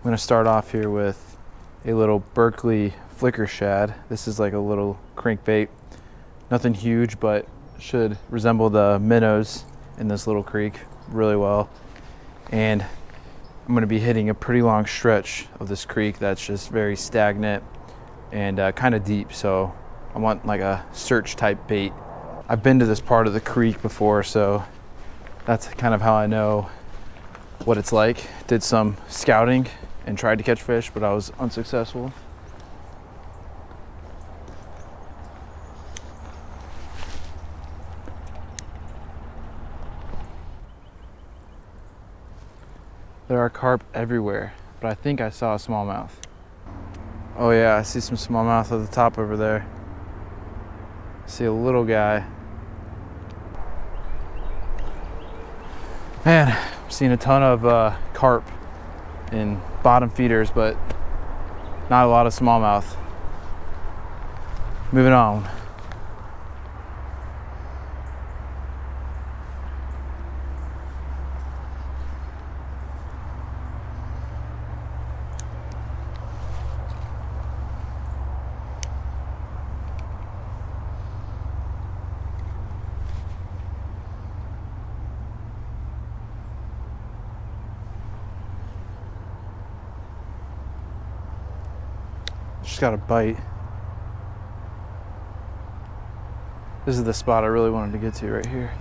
going to start off here with a little Berkeley flicker shad. This is like a little crankbait. Nothing huge, but should resemble the minnows in this little creek really well. And I'm going to be hitting a pretty long stretch of this creek that's just very stagnant and kind of deep, so I want like a search type bait. I've been to this part of the creek before, so that's kind of how I know what it's like. Did some scouting and tried to catch fish, but I was unsuccessful. There are carp everywhere, but I think I saw a smallmouth. Oh yeah, I see some smallmouth at the top over there. I see a little guy. Man, I'm seeing a ton of carp in bottom feeders, but not a lot of smallmouth. Moving on. Just got a bite. This is the spot I really wanted to get to right here.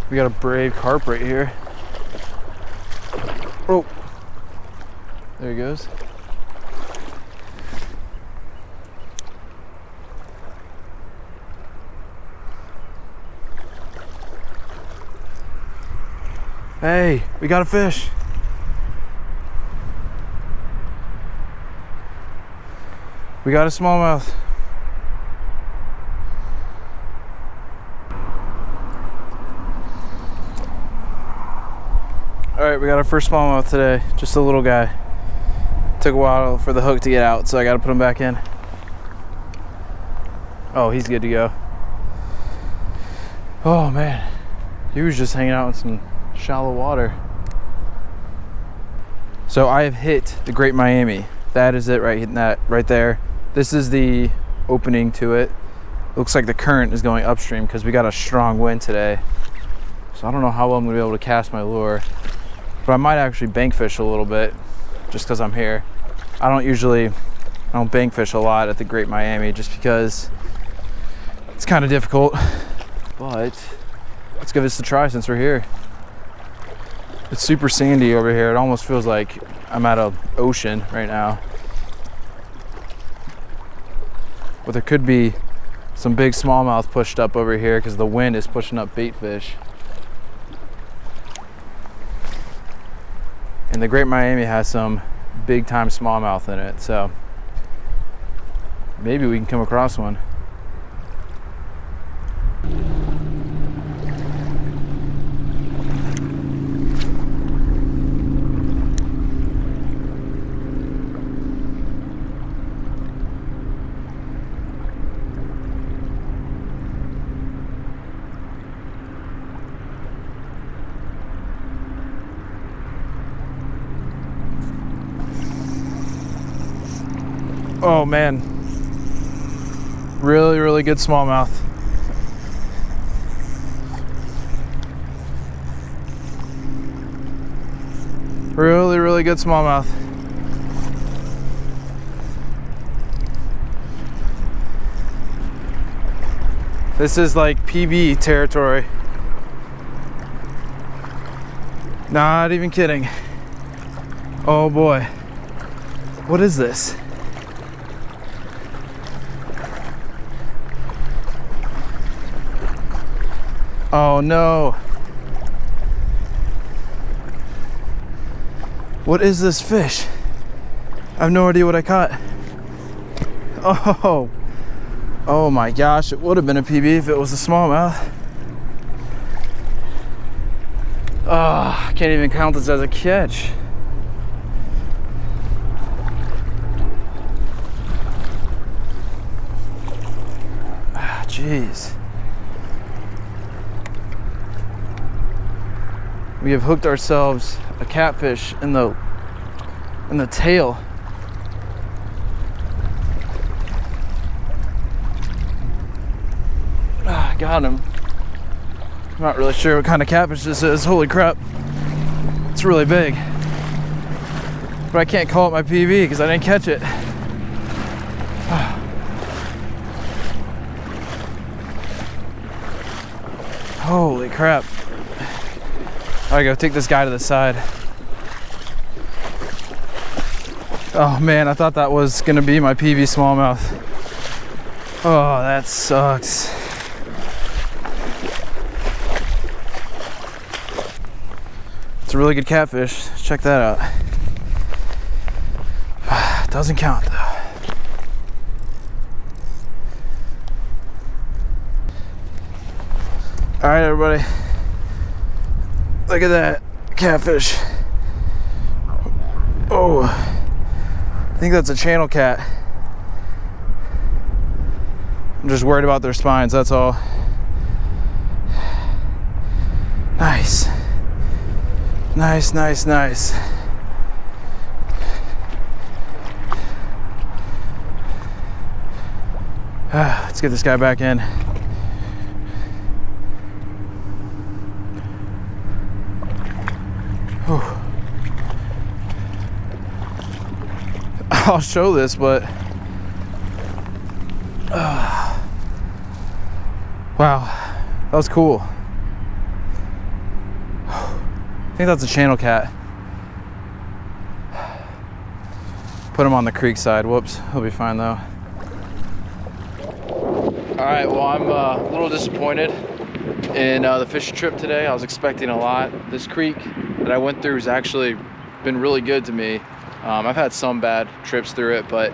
We got a brave carp right here. Oh, there he goes. Hey, we got a fish. We got a smallmouth. All right, we got our first smallmouth today. Just a little guy. Took a while for the hook to get out, so I got to put him back in. Oh, he's good to go. Oh man, he was just hanging out in some shallow water. So I have hit the Great Miami. That is it, right hitting that right there. This is the opening to it. Looks like the current is going upstream because we got a strong wind today. So I don't know how well I'm gonna be able to cast my lure, but I might actually bank fish a little bit just because I'm here. I don't bank fish a lot at the Great Miami just because it's kind of difficult, but let's give this a try since we're here. It's super sandy over here. It almost feels like I'm at an ocean right now. But there could be some big smallmouth pushed up over here because the wind is pushing up bait fish. And the Great Miami has some big time smallmouth in it, so maybe we can come across one. Oh man, really good smallmouth. Really good smallmouth. This is like PB territory. Not even kidding. Oh boy, what is this? Oh no. What is this fish? I have no idea what I caught. Oh my gosh, it would have been a PB if it was a smallmouth. Oh, I can't even count this as a catch. Jeez. We have hooked ourselves a catfish in the tail. Ah, got him. I'm not really sure what kind of catfish this is. Holy crap. It's really big. But I can't call it my PB because I didn't catch it. Holy crap. I gotta go take this guy to the side. Oh man, I thought that was gonna be my PB smallmouth. Oh, that sucks. It's a really good catfish. Check that out. Doesn't count though. All right, everybody. Look at that catfish. Oh, I think that's a channel cat. I'm just worried about their spines, that's all. Nice. Nice, nice, nice. Let's get this guy back in. I'll show this, but wow, that was cool. I think that's a channel cat. Put him on the creek side. Whoops, he'll be fine though. All right, well, I'm a little disappointed in the fishing trip today. I was expecting a lot. This creek that I went through has actually been really good to me. I've had some bad trips through it, but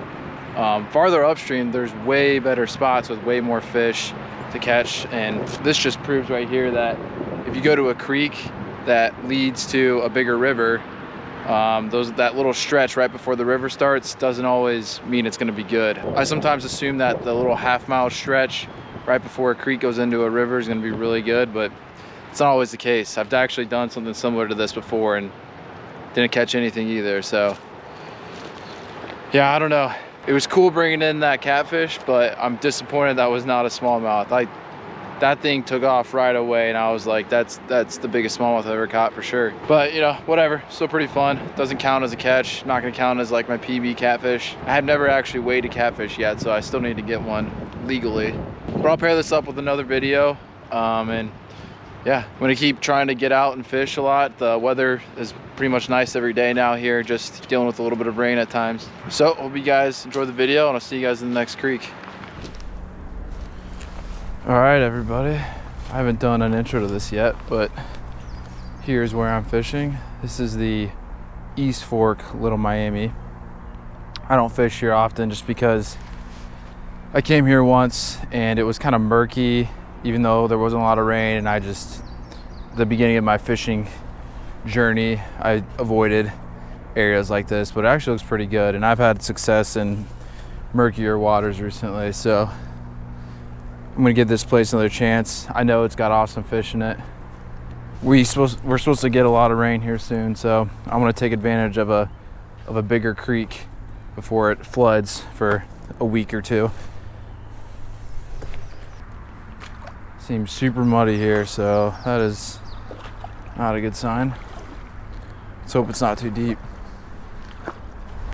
farther upstream, there's way better spots with way more fish to catch. And this just proves right here that if you go to a creek that leads to a bigger river, that little stretch right before the river starts doesn't always mean it's going to be good. I sometimes assume that the little half-mile stretch right before a creek goes into a river is going to be really good, but it's not always the case. I've actually done something similar to this before and didn't catch anything either. So yeah, I don't know. It was cool bringing in that catfish, but I'm disappointed that was not a smallmouth. That thing took off right away, and I was like, that's the biggest smallmouth I've ever caught for sure. But you know, whatever, still pretty fun. Doesn't count as a catch, not gonna count as like my PB catfish. I have never actually weighed a catfish yet, so I still need to get one legally. But I'll pair this up with another video, and yeah, I'm gonna keep trying to get out and fish a lot. The weather is pretty much nice every day now here, just dealing with a little bit of rain at times. So hope you guys enjoy the video, and I'll see you guys in the next creek. All right, everybody. I haven't done an intro to this yet, but here's where I'm fishing. This is the East Fork, Little Miami. I don't fish here often just because I came here once and it was kind of murky, even though there wasn't a lot of rain, and the beginning of my fishing journey, I avoided areas like this, but it actually looks pretty good, and I've had success in murkier waters recently, so I'm gonna give this place another chance. I know it's got awesome fish in it. We're supposed to get a lot of rain here soon, so I'm gonna take advantage of a bigger creek before it floods for a week or two. Seems super muddy here, so that is not a good sign. Let's hope it's not too deep.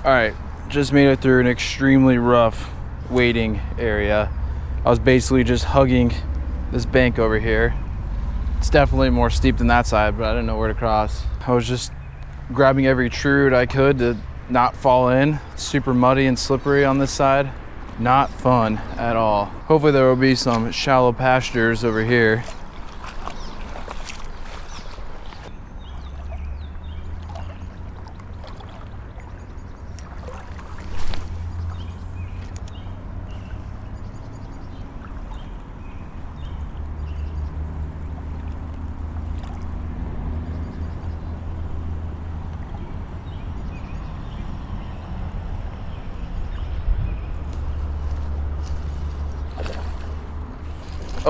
All right, just made it through an extremely rough wading area. I was basically just hugging this bank over here. It's definitely more steep than that side, but I didn't know where to cross. I was just grabbing every tree root I could to not fall in. It's super muddy and slippery on this side. Not fun at all. Hopefully there will be some shallow pastures over here.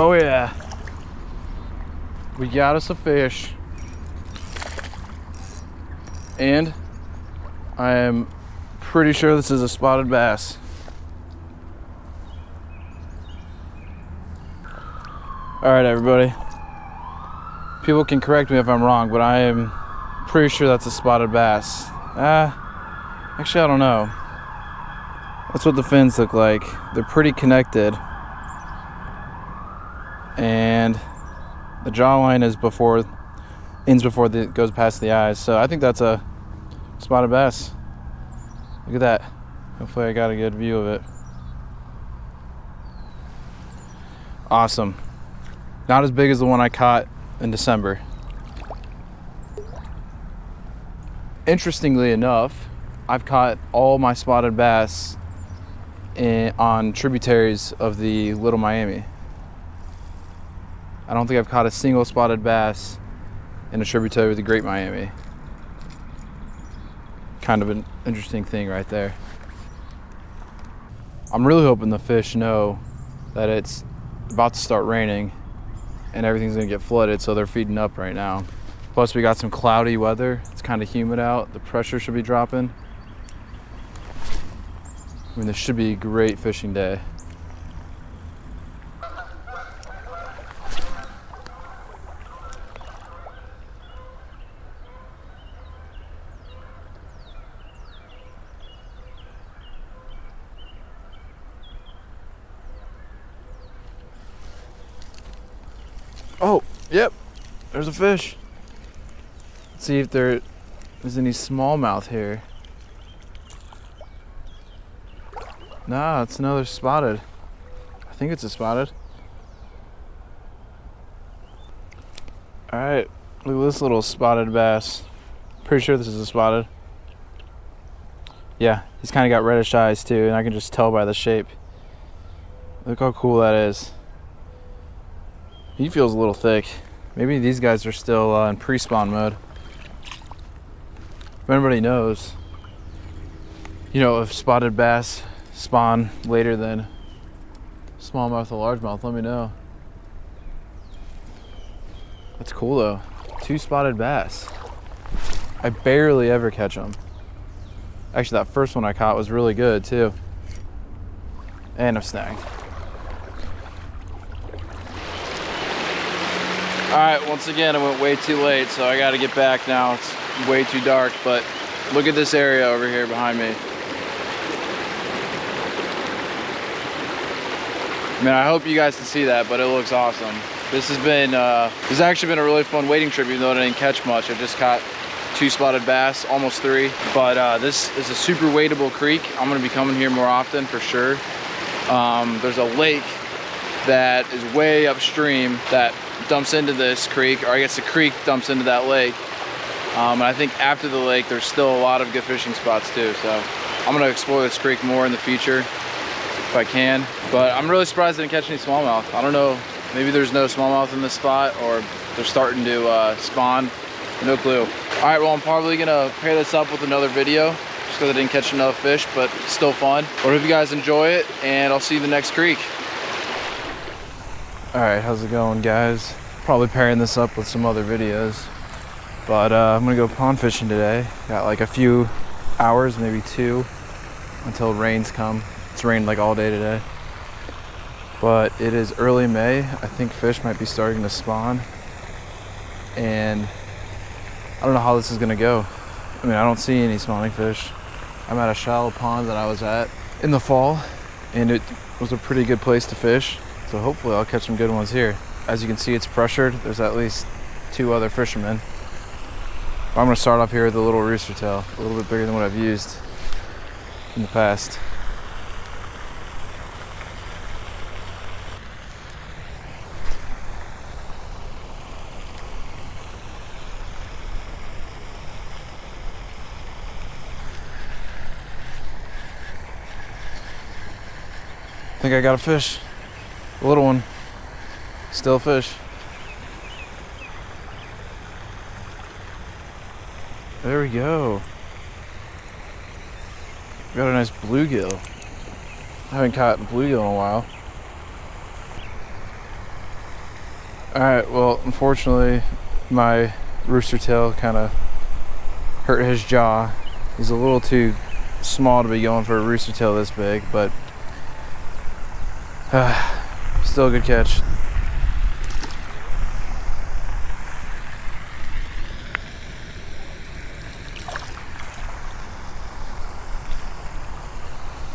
Oh yeah. We got us a fish. And I am pretty sure this is a spotted bass. All right, everybody. People can correct me if I'm wrong, but I am pretty sure that's a spotted bass. Actually, I don't know. That's what the fins look like. They're pretty connected. And the jawline ends before it goes past the eyes. So I think that's a spotted bass. Look at that. Hopefully I got a good view of it. Awesome. Not as big as the one I caught in December. Interestingly enough, I've caught all my spotted bass on tributaries of the Little Miami. I don't think I've caught a single spotted bass in a tributary of the Great Miami. Kind of an interesting thing right there. I'm really hoping the fish know that it's about to start raining and everything's gonna get flooded, so they're feeding up right now. Plus we got some cloudy weather. It's kind of humid out. The pressure should be dropping. I mean, this should be a great fishing day. Oh, yep, there's a fish. Let's see if there is any smallmouth here. Nah, it's another spotted. I think it's a spotted. All right, look at this little spotted bass. Pretty sure this is a spotted. Yeah, he's kind of got reddish eyes too, and I can just tell by the shape. Look how cool that is. He feels a little thick. Maybe these guys are still in pre-spawn mode. If anybody knows, you know, if spotted bass spawn later than smallmouth or largemouth, let me know. That's cool though. 2 spotted bass. I barely ever catch them. Actually, that first one I caught was really good too. And a snag. All right, once again, I went way too late, so I gotta get back now. It's way too dark, but look at this area over here behind me. I mean, I hope you guys can see that, but it looks awesome. This has actually been a really fun wading trip, even though I didn't catch much. I just caught 2 spotted bass, almost 3. But this is a super wadable creek. I'm gonna be coming here more often for sure. There's a lake that is way upstream that dumps into this creek, or I guess the creek dumps into that lake. And I think after the lake, there's still a lot of good fishing spots too. So I'm gonna explore this creek more in the future if I can. But I'm really surprised I didn't catch any smallmouth. I don't know, maybe there's no smallmouth in this spot, or they're starting to spawn. No clue. All right, well, I'm probably gonna pair this up with another video just because I didn't catch enough fish, but it's still fun. But I hope you guys enjoy it, and I'll see you in the next creek. All right, how's it going, guys? Probably pairing this up with some other videos, but I'm gonna go pond fishing today. Got like a few hours, maybe 2, until rains come. It's rained like all day today, but it is early May. I think fish might be starting to spawn, and I don't know how this is gonna go. I mean, I don't see any spawning fish. I'm at a shallow pond that I was at in the fall, and it was a pretty good place to fish. So hopefully I'll catch some good ones here. As you can see, it's pressured. There's at least 2 other fishermen. I'm gonna start off here with a little rooster tail, a little bit bigger than what I've used in the past. I think I got a fish. A little one. Still a fish. There we go. Got a nice bluegill. I haven't caught bluegill in a while. All right, well, unfortunately, my rooster tail kind of hurt his jaw. He's a little too small to be going for a rooster tail this big, but still a good catch.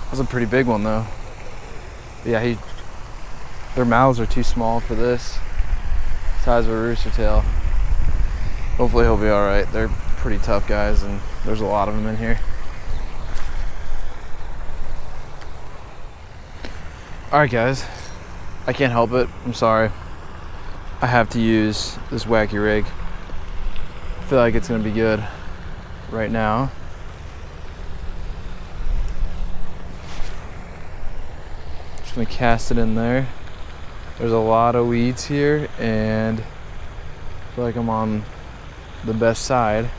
That was a pretty big one though. But yeah, their mouths are too small for this size of a rooster tail. Hopefully he'll be all right. They're pretty tough guys, and there's a lot of them in here. All right, guys. I can't help it. I'm sorry. I have to use this wacky rig. I feel like it's gonna be good right now. Just gonna cast it in there. There's a lot of weeds here, and I feel like I'm on the best side.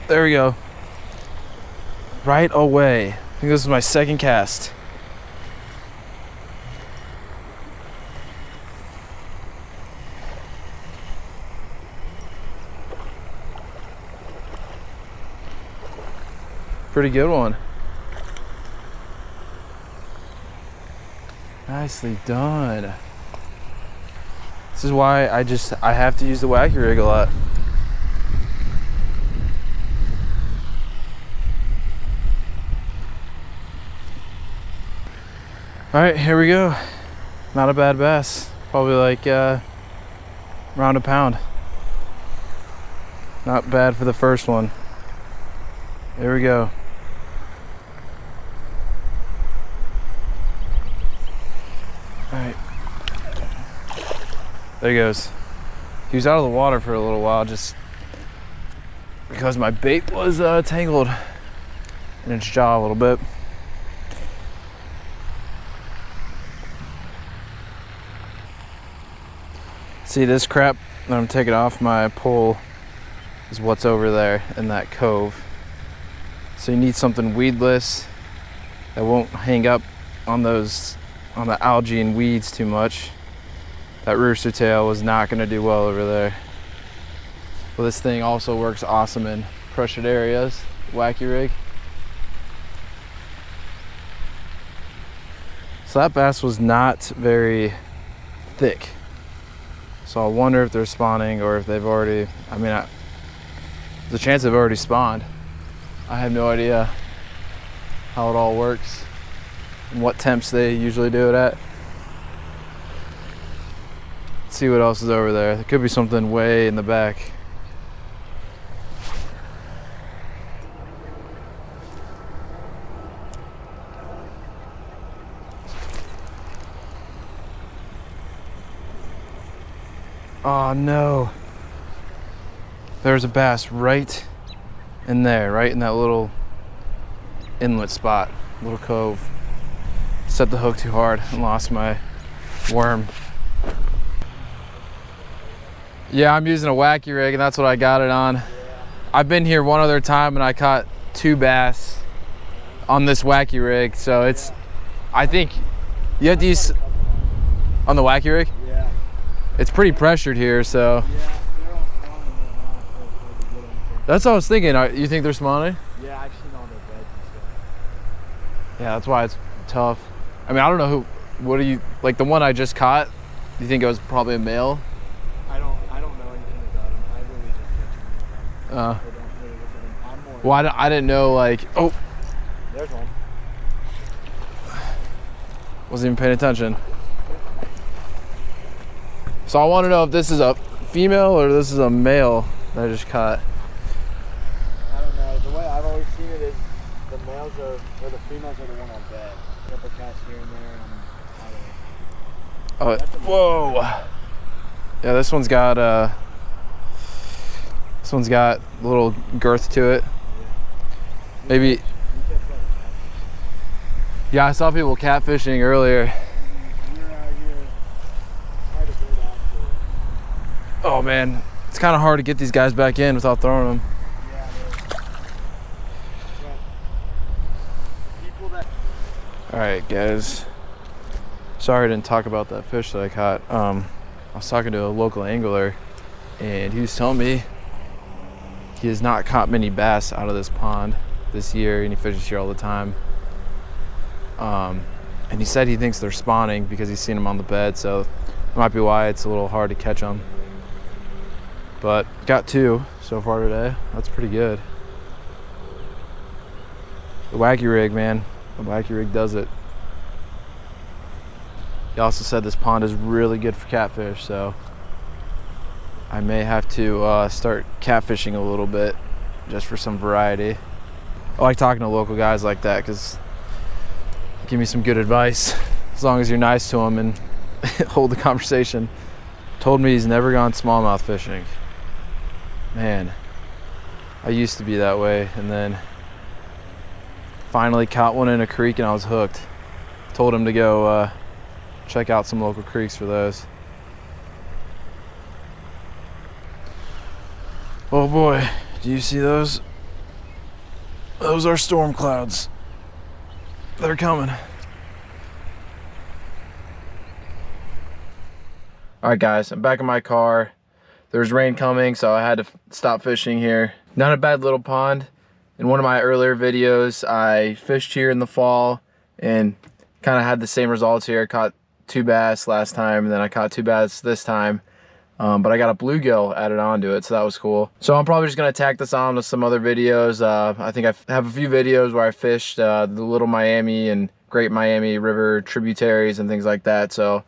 There we go. Right away. I think this is my second cast. Pretty good one. Nicely done. This is why I have to use the wacky rig a lot. All right, here we go. Not a bad bass. Probably like around a pound. Not bad for the first one. There we go. All right. There he goes. He was out of the water for a little while just because my bait was tangled in its jaw a little bit. See this crap that I'm taking off my pole is what's over there in that cove. So you need something weedless that won't hang up on the algae and weeds too much. That rooster tail was not gonna do well over there. Well, this thing also works awesome in pressured areas, wacky rig. So that bass was not very thick. So I wonder if they're spawning or if they've already, there's a chance they've already spawned. I have no idea how it all works and what temps they usually do it at. Let's see what else is over there. There could be something way in the back. Oh no. There's a bass right in there, right in that little inlet spot, little cove. Set the hook too hard and lost my worm. Yeah, I'm using a wacky rig and that's what I got it on. I've been here one other time and I caught 2 bass on this wacky rig. So it's, I think you have to use on the wacky rig? Yeah. It's pretty pressured here, so. Yeah, they're all spawning right now. That's what I was thinking. You think they're spawning? Yeah, I've seen all their beds and stuff. Yeah, that's why it's tough. I don't know who, what do you, like the one I just caught, do you think it was probably a male? I don't know anything about them. I really just catch them. I don't really look at them. I'm more. Well, I didn't know, like, oh. There's one. Wasn't even paying attention. So I want to know if this is a female or this is a male that I just caught. I don't know. The way I've always seen it is the males are, or the females are the one on bed. A couple cats here and there, and I don't know. Oh, whoa. Yeah, this one's got a little girth to it. Maybe. Yeah, I saw people catfishing earlier. Oh man, it's kind of hard to get these guys back in without throwing them. All right, guys. Sorry I didn't talk about that fish that I caught. I was talking to a local angler, and he was telling me he has not caught many bass out of this pond this year, and he fishes here all the time. And he said he thinks they're spawning because he's seen them on the bed, so that might be why it's a little hard to catch them. But got 2 so far today. That's pretty good. The wacky rig, man. The wacky rig does it. He also said this pond is really good for catfish, so I may have to start catfishing a little bit just for some variety. I like talking to local guys like that because they give me some good advice as long as you're nice to them and hold the conversation. Told me he's never gone smallmouth fishing. Man, I used to be that way, and then finally caught one in a creek and I was hooked. Told him to go check out some local creeks for those. Oh boy, do you see those? Those are storm clouds. They're coming. All right guys, I'm back in my car. There's rain coming, so I had to stop fishing here. Not a bad little pond. In one of my earlier videos, I fished here in the fall and kind of had the same results here. Caught 2 bass last time, and then I caught 2 bass this time. But I got a bluegill added onto it, so that was cool. So I'm probably just gonna tack this on to some other videos. I think I have a few videos where I fished the Little Miami and Great Miami River tributaries and things like that. So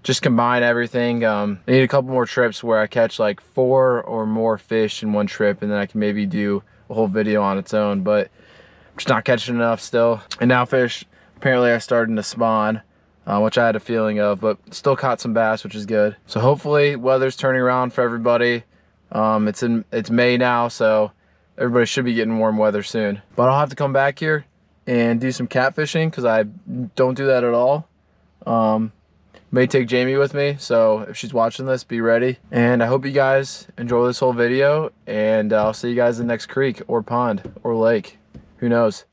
just combine everything. I need a couple more trips where I catch like 4 or more fish in one trip, and then I can maybe do a whole video on its own, but I'm just not catching enough still. And now fish apparently are starting to spawn, which I had a feeling of, but still caught some bass, which is good. So hopefully weather's turning around for everybody. It's May now, so everybody should be getting warm weather soon. But I'll have to come back here and do some catfishing because I don't do that at all. May take Jamie with me, so if she's watching this, be ready. And I hope you guys enjoy this whole video, and I'll see you guys in the next creek or pond or lake. Who knows?